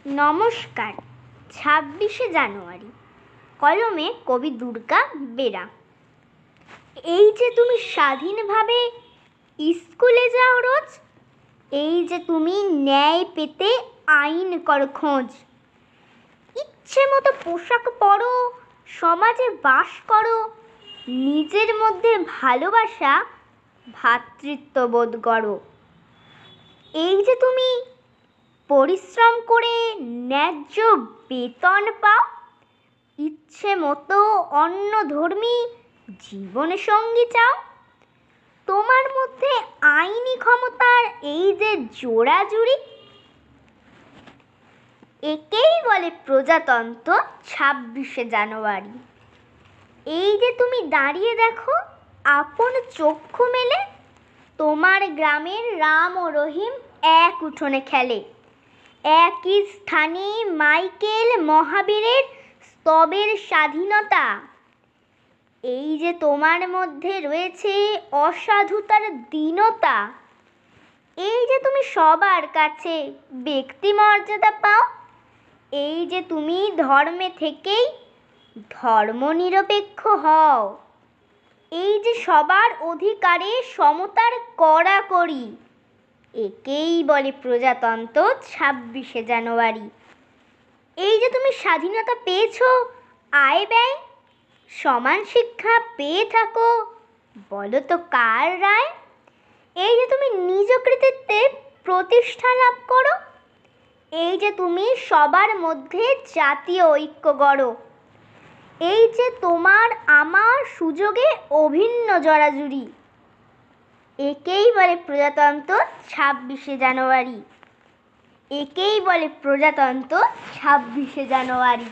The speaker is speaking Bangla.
নমস্কার। ২৬শে জানুয়ারি। কলমে কবি দুর্গা বেরা। এই যে তুমি স্বাধীনভাবে স্কুলে যাও রোজ, এই যে তুমি ন্যায় পেতে আইন করো খোঁজ, ইচ্ছে মতো পোশাক পরো, সমাজে বাস করো, নিজের মধ্যে ভালোবাসা ভ্রাতৃত্ববোধ করো। এই যে তুমি পরিশ্রম করে ন্যায্য বেতন পাও, ইচ্ছে মতো অন্য ধর্মী জীবনসঙ্গী চাও, তোমার মধ্যে আইনি ক্ষমতার এই যে জোড়াজুড়ি, একেই বলে প্রজাতন্ত্র ২৬শে জানুয়ারি। এই যে তুমি দাঁড়িয়ে দেখো আপন চক্ষু মেলে, তোমার গ্রামের রাম ও রহিম এক উঠোনে খেলে, একই স্থানে মাইকেল মহাবীরের স্তবের স্বাধীনতা। এই যে তোমার মধ্যে রয়েছে অসাধুতার দীনতা, এই যে তুমি সবার কাছে ব্যক্তি মর্যাদা পাও, এই যে তুমি ধর্মে থেকেই ধর্মনিরপেক্ষ হও, এই যে সবার অধিকারে সমতার কড়াকড়ি, একেই বলে প্রজাতন্ত্র ২৬শে জানুয়ারি। এই যে তুমি স্বাধীনতা পেয়েছো আয় ব্যয় সমান শিক্ষা পেয়ে থাকো, বলো তো কার রায়? এই যে তুমি নিজ কৃতিত্বে প্রতিষ্ঠা লাভ করো, এই যে তুমি সবার মধ্যে জাতীয় ঐক্য গড়ো, এই যে তোমার আমার সুযোগে অভিন্ন জড়াজুড়ি, একেই বলে প্রজাতন্ত্র ২৬শে জানুয়ারি। একেই বলে প্রজাতন্ত্র ২৬শে জানুয়ারি।